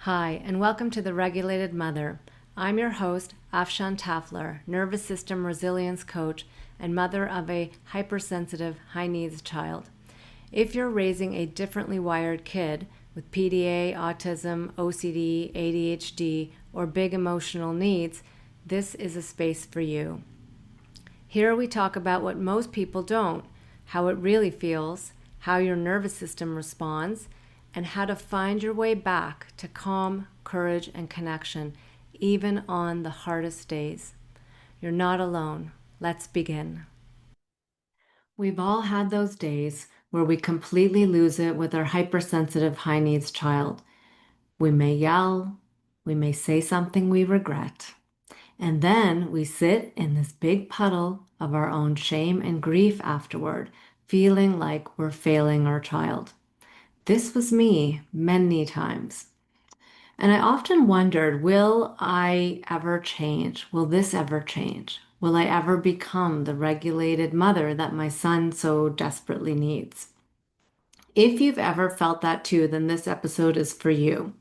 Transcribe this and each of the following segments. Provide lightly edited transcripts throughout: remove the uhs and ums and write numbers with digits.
Hi, and welcome to The Regulated Mother. I'm your host, Afshan Tafler, nervous system resilience coach and mother of a hypersensitive, high needs child. If you're raising a differently wired kid with PDA, autism, OCD, ADHD, or big emotional needs, this is a space for you. Here we talk about what most people don't, how it really feels, how your nervous system responds, and how to find your way back to calm, courage, and connection, even on the hardest days. You're not alone. Let's begin. We've all had those days where we completely lose it with our hypersensitive, high needs child. We may yell, we may say something we regret. And then we sit in this big puddle of our own shame and grief afterward, feeling like we're failing our child. This was me many times. And I often wondered, will I ever change? Will this ever change? Will I ever become the regulated mother that my son so desperately needs? If you've ever felt that too, then this episode is for you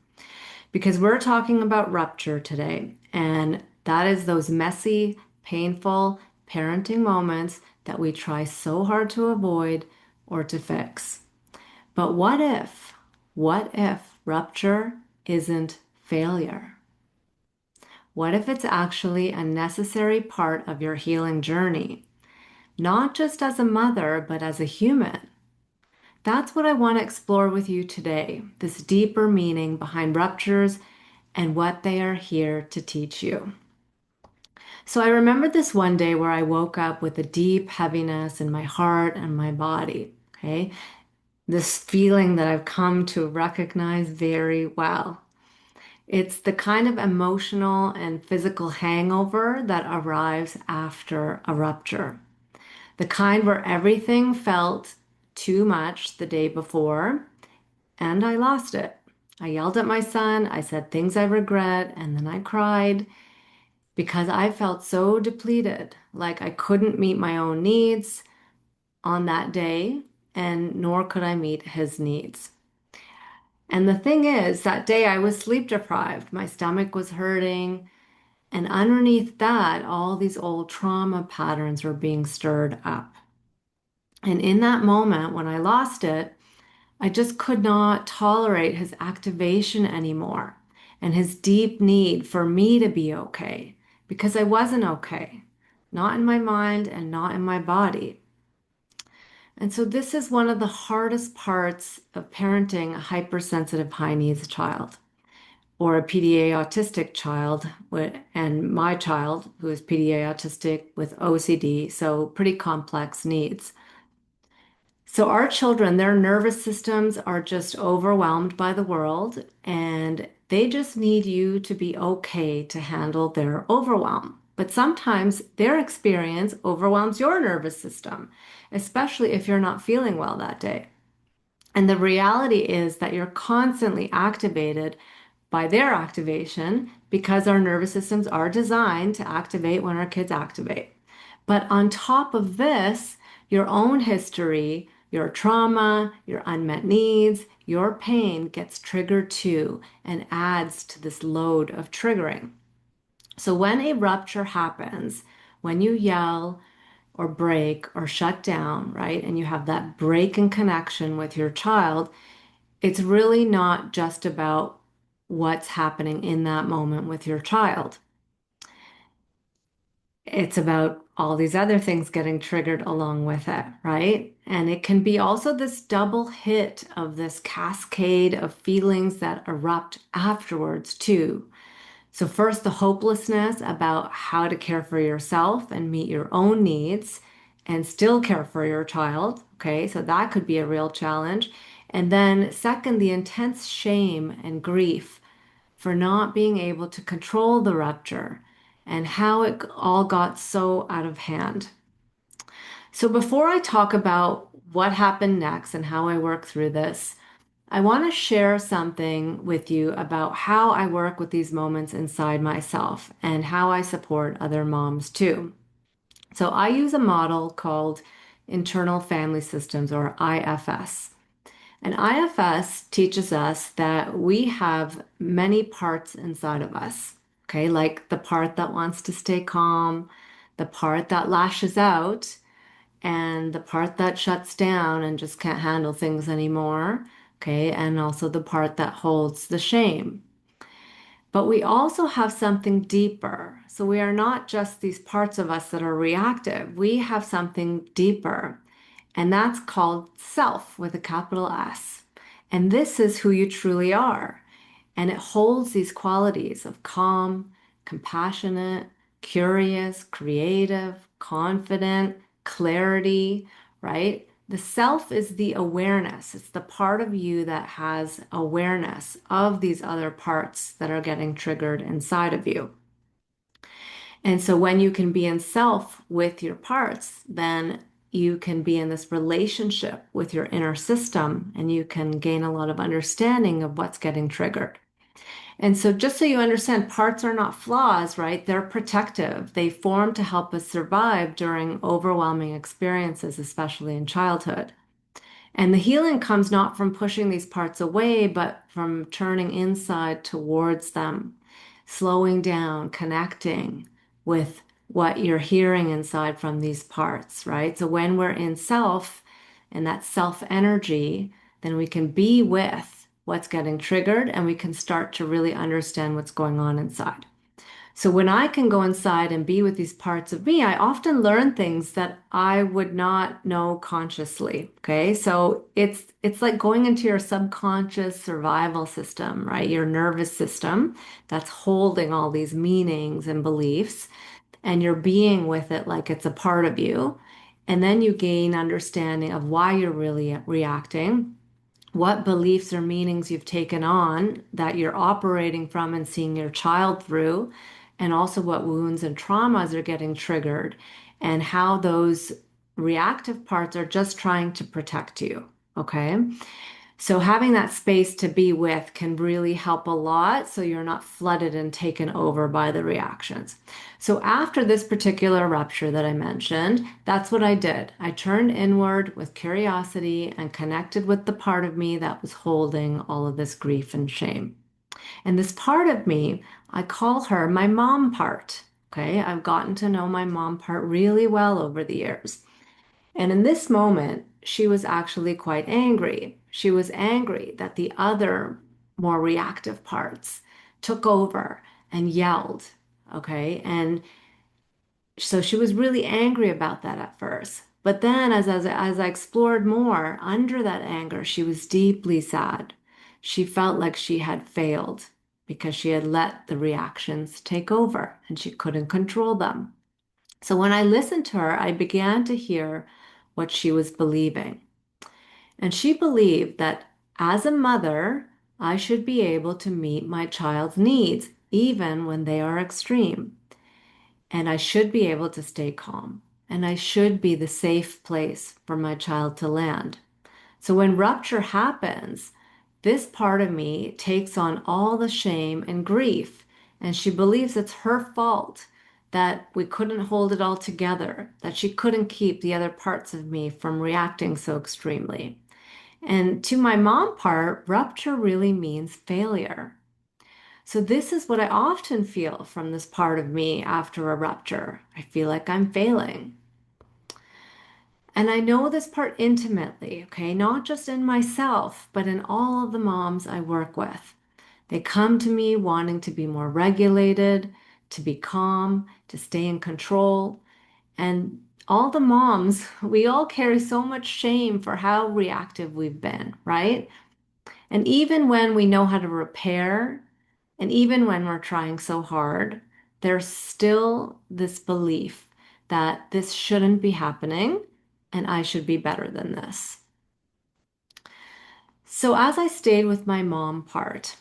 because we're talking about rupture today. And that is those messy, painful parenting moments that we try so hard to avoid or to fix. But what if rupture isn't failure? What if it's actually a necessary part of your healing journey? Not just as a mother, but as a human. That's what I want to explore with you today, this deeper meaning behind ruptures and what they are here to teach you. So I remember this one day where I woke up with a deep heaviness in my heart and my body. Okay. This feeling that I've come to recognize very well. It's the kind of emotional and physical hangover that arrives after a rupture. The kind where everything felt too much the day before and I lost it. I yelled at my son, I said things I regret, and then I cried because I felt so depleted, like I couldn't meet my own needs on that day, and nor could I meet his needs. And the thing is, that day I was sleep deprived. My stomach was hurting. And underneath that, all these old trauma patterns were being stirred up. And in that moment, when I lost it, I just could not tolerate his activation anymore and his deep need for me to be okay because I wasn't okay, not in my mind and not in my body. And so, this is one of the hardest parts of parenting a hypersensitive, high needs child or a PDA autistic child, and my child who is PDA autistic with OCD, so pretty complex needs. So, our children, their nervous systems are just overwhelmed by the world, and they just need you to be okay to handle their overwhelm. But sometimes their experience overwhelms your nervous system, especially if you're not feeling well that day. And the reality is that you're constantly activated by their activation because our nervous systems are designed to activate when our kids activate. But on top of this, your own history, your trauma, your unmet needs, your pain gets triggered too and adds to this load of triggering. So when a rupture happens, when you yell or break or shut down, right, and you have that break in connection with your child, it's really not just about what's happening in that moment with your child. It's about all these other things getting triggered along with it, right? And it can be also this double hit of this cascade of feelings that erupt afterwards, too. So, first, the hopelessness about how to care for yourself and meet your own needs and still care for your child. Okay, so that could be a real challenge. And then, second, the intense shame and grief for not being able to control the rupture and how it all got so out of hand. So, before I talk about what happened next and how I work through this, I want to share something with you about how I work with these moments inside myself and how I support other moms too. So, I use a model called internal family systems or IFS. And IFS teaches us that we have many parts inside of us, okay? Like the part that wants to stay calm, the part that lashes out, and the part that shuts down and just can't handle things anymore, okay? And also the part that holds the shame. But we also have something deeper. So we are not just these parts of us that are reactive. We have something deeper, and that's called self with a capital S. And this is who you truly are. And it holds these qualities of calm, compassionate, curious, creative, confident, clarity, right? The self is the awareness. It's the part of you that has awareness of these other parts that are getting triggered inside of you. And so when you can be in self with your parts, then you can be in this relationship with your inner system and you can gain a lot of understanding of what's getting triggered. And so, just so you understand, parts are not flaws, right? They're protective. They form to help us survive during overwhelming experiences, especially in childhood. And the healing comes not from pushing these parts away, but from turning inside towards them, slowing down, connecting with what you're hearing inside from these parts, right? So when we're in self and that self energy, then we can be with what's getting triggered and we can start to really understand what's going on inside. So when I can go inside and be with these parts of me, I often learn things that I would not know consciously. Okay. So it's like going into your subconscious survival system, right? Your nervous system that's holding all these meanings and beliefs, and you're being with it like it's a part of you. And then you gain understanding of why you're really reacting, what beliefs or meanings you've taken on that you're operating from and seeing your child through, and also what wounds and traumas are getting triggered, and how those reactive parts are just trying to protect you. Okay. So having that space to be with can really help a lot so you're not flooded and taken over by the reactions. So after this particular rupture that I mentioned, that's what I did. I turned inward with curiosity and connected with the part of me that was holding all of this grief and shame. And this part of me, I call her my mom part. Okay, I've gotten to know my mom part really well over the years. And in this moment, she was actually quite angry. She was angry that the other more reactive parts took over and yelled. Okay. And so she was really angry about that at first. But then, as I explored more, under that anger, she was deeply sad. She felt like she had failed because she had let the reactions take over and she couldn't control them. So when I listened to her, I began to hear what she was believing. And she believed that as a mother, I should be able to meet my child's needs, even when they are extreme. And I should be able to stay calm. And I should be the safe place for my child to land. So when rupture happens, this part of me takes on all the shame and grief, and she believes it's her fault that we couldn't hold it all together, that she couldn't keep the other parts of me from reacting so extremely. And to my mom part, rupture really means failure. So this is what I often feel from this part of me after a rupture. I feel like I'm failing. And I know this part intimately, okay? Not just in myself, but in all of the moms I work with. They come to me wanting to be more regulated, to be calm, to stay in control. And all the moms, we all carry so much shame for how reactive we've been, right? And even when we know how to repair, and even when we're trying so hard, there's still this belief that this shouldn't be happening and I should be better than this. So as I stayed with my mom part,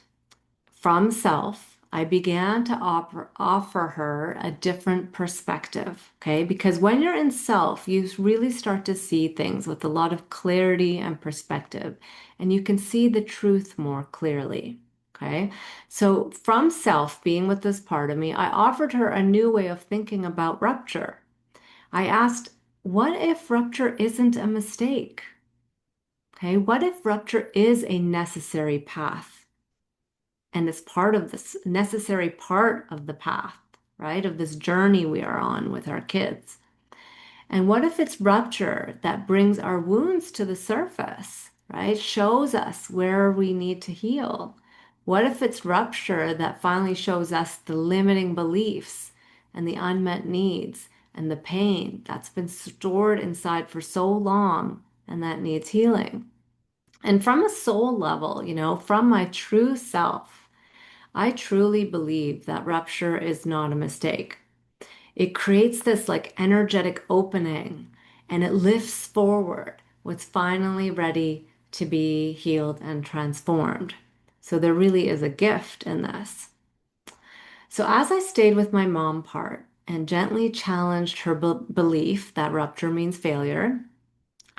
from self, I began to offer her a different perspective, okay? Because when you're in self, you really start to see things with a lot of clarity and perspective, and you can see the truth more clearly, okay? So from self, being with this part of me, I offered her a new way of thinking about rupture. I asked, what if rupture isn't a mistake? Okay, what if rupture is a necessary path and is part of this necessary part of the path, right? Of this journey we are on with our kids. And what if it's rupture that brings our wounds to the surface, right? Shows us where we need to heal. What if it's rupture that finally shows us the limiting beliefs and the unmet needs and the pain that's been stored inside for so long and that needs healing? And from a soul level, from my true self, I truly believe that rupture is not a mistake. It creates this like energetic opening and it lifts forward what's finally ready to be healed and transformed. So there really is a gift in this. So as I stayed with my mom part and gently challenged her belief that rupture means failure,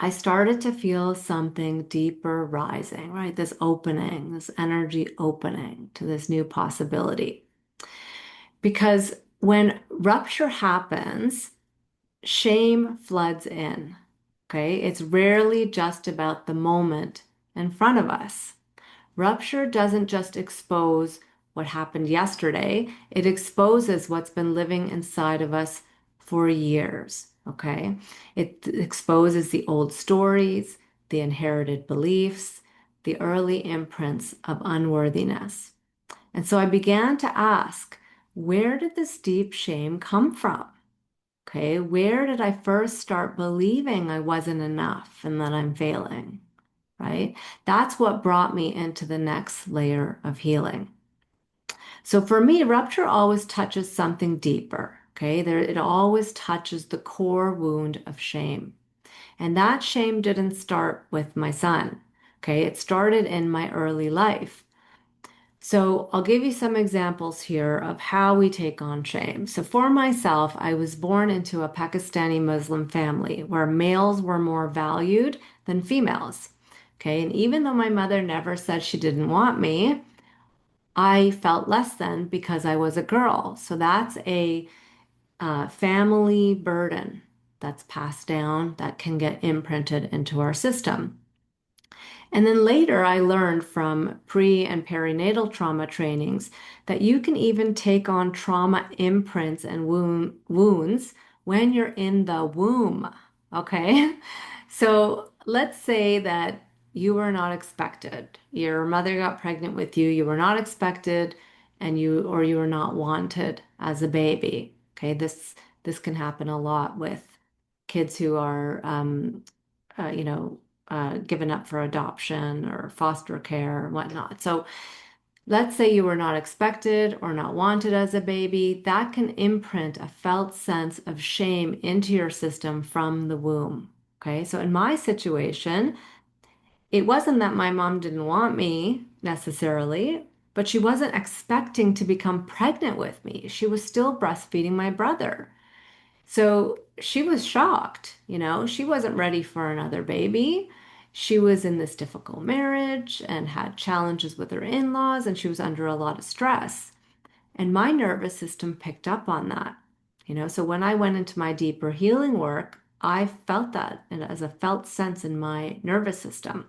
I started to feel something deeper rising, right? This opening, this energy opening to this new possibility. Because when rupture happens, shame floods in. Okay. It's rarely just about the moment in front of us. Rupture doesn't just expose what happened yesterday, it exposes what's been living inside of us for years. Okay. It exposes the old stories, the inherited beliefs, the early imprints of unworthiness. And so I began to ask, where did this deep shame come from? Okay, where did I first start believing I wasn't enough and that I'm failing? Right? That's what brought me into the next layer of healing. So for me, rupture always touches something deeper. Okay, it always touches the core wound of shame. And that shame didn't start with my son. Okay, it started in my early life. So I'll give you some examples here of how we take on shame. So for myself, I was born into a Pakistani Muslim family where males were more valued than females. Okay, and even though my mother never said she didn't want me, I felt less than because I was a girl. So that's a family burden that's passed down that can get imprinted into our system. And then later, I learned from pre and perinatal trauma trainings that you can even take on trauma imprints and wounds when you're in the womb. Okay. So let's say that you were not expected. Your mother got pregnant with you, you were not expected, and you were not wanted as a baby. Okay. This can happen a lot with kids who are uh, you know, given up for adoption or foster care or whatnot. So let's say you were not expected or not wanted as a baby, that can imprint a felt sense of shame into your system from the womb. Okay, so in my situation, it wasn't that my mom didn't want me necessarily, but she wasn't expecting to become pregnant with me. She was still breastfeeding my brother. So she was shocked, she wasn't ready for another baby. She was in this difficult marriage and had challenges with her in-laws, and she was under a lot of stress. And my nervous system picked up on that. So when I went into my deeper healing work, I felt that and as a felt sense in my nervous system.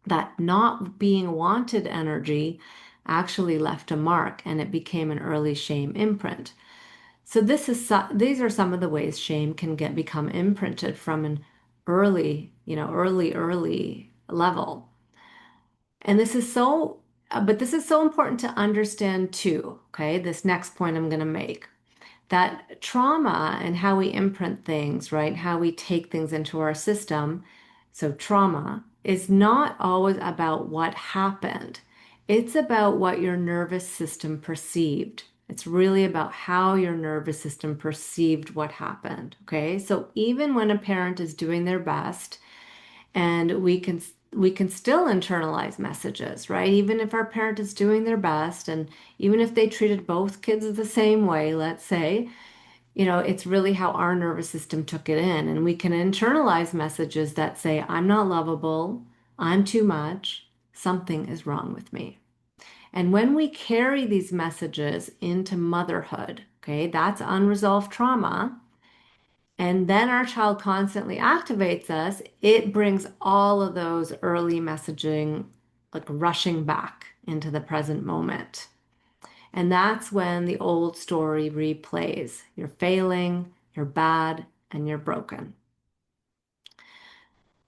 That not being wanted energy actually left a mark and it became an early shame imprint. So these are some of the ways shame can become imprinted from an early level. And this is so important to understand too, okay? This next point I'm going to make that trauma and how we imprint things, right? How we take things into our system. So, trauma is not always about what happened, it's about what your nervous system perceived. It's really about how your nervous system perceived what happened. Okay. So, even when a parent is doing their best, and we can still internalize messages, right? Even if our parent is doing their best, and even if they treated both kids the same way, let's say, it's really how our nervous system took it in. And we can internalize messages that say, I'm not lovable, I'm too much, something is wrong with me. And when we carry these messages into motherhood, okay, that's unresolved trauma. and then our child constantly activates us, it brings all of those early messaging like rushing back into the present moment. And that's when the old story replays. You're failing, you're bad, and you're broken.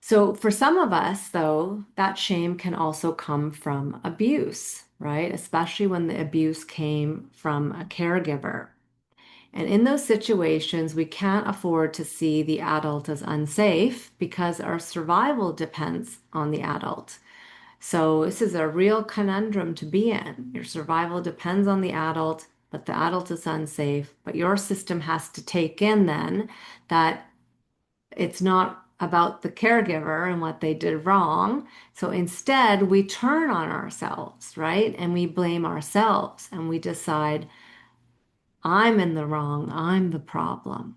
So, for some of us, though, that shame can also come from abuse, right? Especially when the abuse came from a caregiver. And in those situations, we can't afford to see the adult as unsafe because our survival depends on the adult. So, this is a real conundrum to be in. Your survival depends on the adult, but the adult is unsafe. But your system has to take in then that it's not about the caregiver and what they did wrong. So instead, we turn on ourselves, right? And we blame ourselves and we decide, I'm in the wrong, I'm the problem.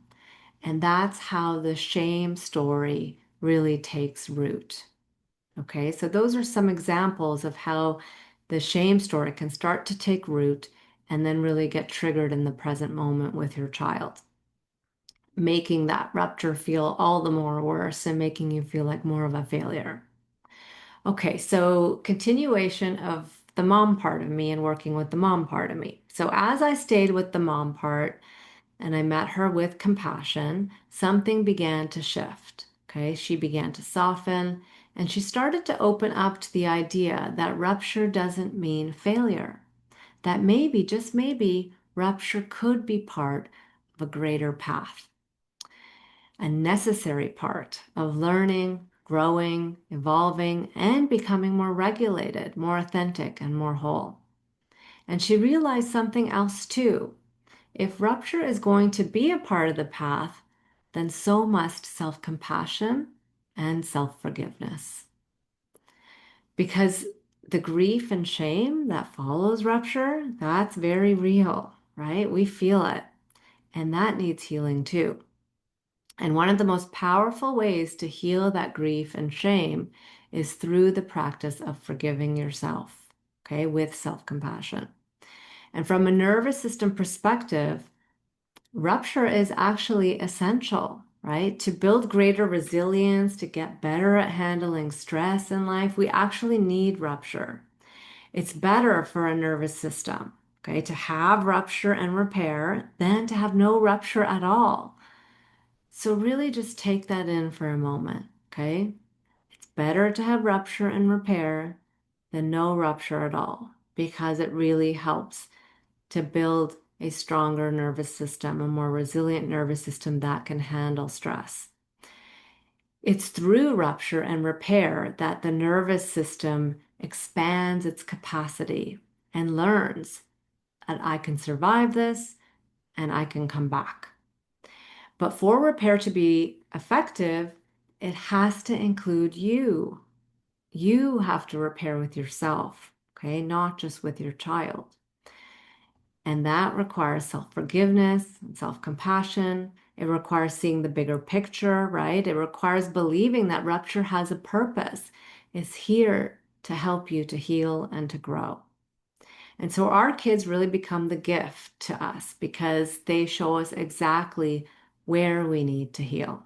And that's how the shame story really takes root. Okay, so those are some examples of how the shame story can start to take root and then really get triggered in the present moment with your child, making that rupture feel all the more worse and making you feel like more of a failure. Okay, so continuation of the mom part of me and working with the mom part of me. So as I stayed with the mom part and I met her with compassion, something began to shift. Okay, she began to soften and she started to open up to the idea that rupture doesn't mean failure. That maybe, just maybe, rupture could be part of a greater path, a necessary part of learning, growing, evolving, and becoming more regulated, more authentic, and more whole. And she realized something else too. If rupture is going to be a part of the path, then so must self compassion and self forgiveness. Because the grief and shame that follows rupture, that's very real, right? We feel it. And that needs healing too. And one of the most powerful ways to heal that grief and shame is through the practice of forgiving yourself, okay, with self-compassion. And from a nervous system perspective, rupture is actually essential, right? To build greater resilience, to get better at handling stress in life, we actually need rupture. It's better for a nervous system, okay, to have rupture and repair than to have no rupture at all. So really just take that in for a moment, okay? It's better to have rupture and repair than no rupture at all because it really helps to build a stronger nervous system, a more resilient nervous system that can handle stress. It's through rupture and repair that the nervous system expands its capacity and learns that I can survive this and I can come back. But for repair to be effective, it has to include you. You have to repair with yourself, okay? Not just with your child. And that requires self-forgiveness and self-compassion. It requires seeing the bigger picture, right? It requires believing that rupture has a purpose. It's here to help you to heal and to grow. And so our kids really become the gift to us because they show us exactly where we need to heal.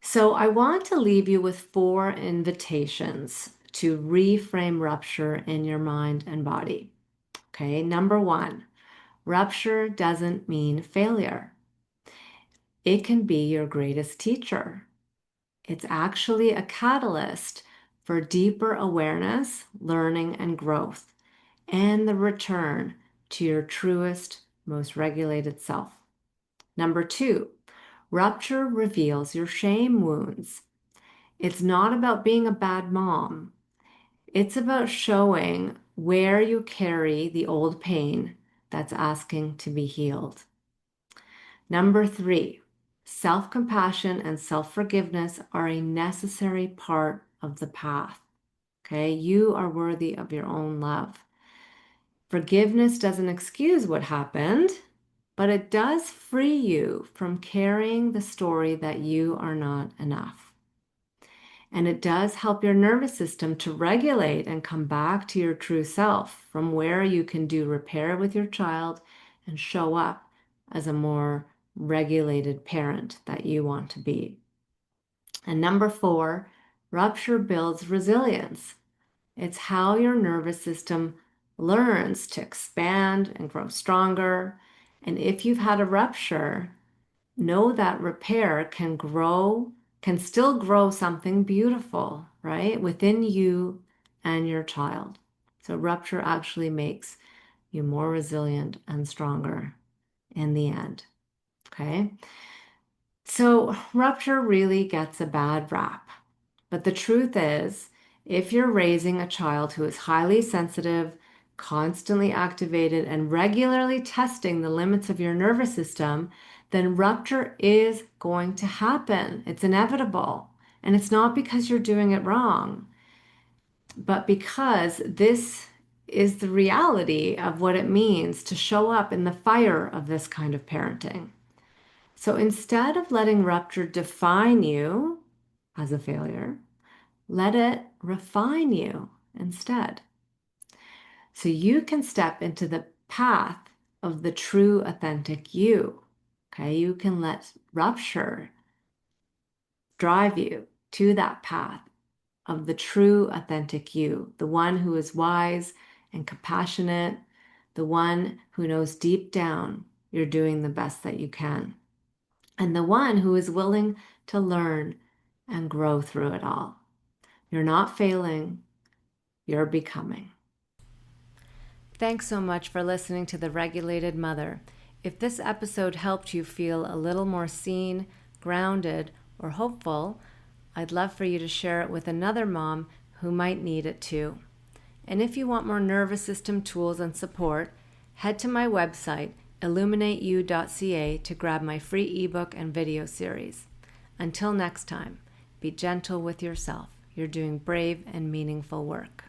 So I want to leave you with 4 invitations to reframe rupture in your mind and body. Okay, number 1, rupture doesn't mean failure. It can be your greatest teacher. It's actually a catalyst for deeper awareness, learning, and growth, and the return to your truest, most regulated self. Number 2, rupture reveals your shame wounds. It's not about being a bad mom. It's about showing where you carry the old pain that's asking to be healed. Number 3, self-compassion and self-forgiveness are a necessary part of the path. Okay, you are worthy of your own love. Forgiveness doesn't excuse what happened, but it does free you from carrying the story that you are not enough. And it does help your nervous system to regulate and come back to your true self, from where you can do repair with your child and show up as a more regulated parent that you want to be. And number 4, rupture builds resilience. It's how your nervous system learns to expand and grow stronger. And if you've had a rupture, know that repair can still grow something beautiful, right? Within you and your child. So rupture actually makes you more resilient and stronger in the end. Okay. So rupture really gets a bad rap. But the truth is, if you're raising a child who is highly sensitive, constantly activated, and regularly testing the limits of your nervous system, then rupture is going to happen. It's inevitable. And it's not because you're doing it wrong, but because this is the reality of what it means to show up in the fire of this kind of parenting. So instead of letting rupture define you as a failure, let it refine you instead. So you can step into the path of the true, authentic you. Okay, you can let rupture drive you to that path of the true, authentic you, the one who is wise and compassionate, the one who knows deep down you're doing the best that you can, and the one who is willing to learn and grow through it all. You're not failing, you're becoming. Thanks so much for listening to The Regulated Mother. If this episode helped you feel a little more seen, grounded, or hopeful, I'd love for you to share it with another mom who might need it too. And if you want more nervous system tools and support, head to my website, illuminateyou.ca, to grab my free ebook and video series. Until next time, be gentle with yourself. You're doing brave and meaningful work.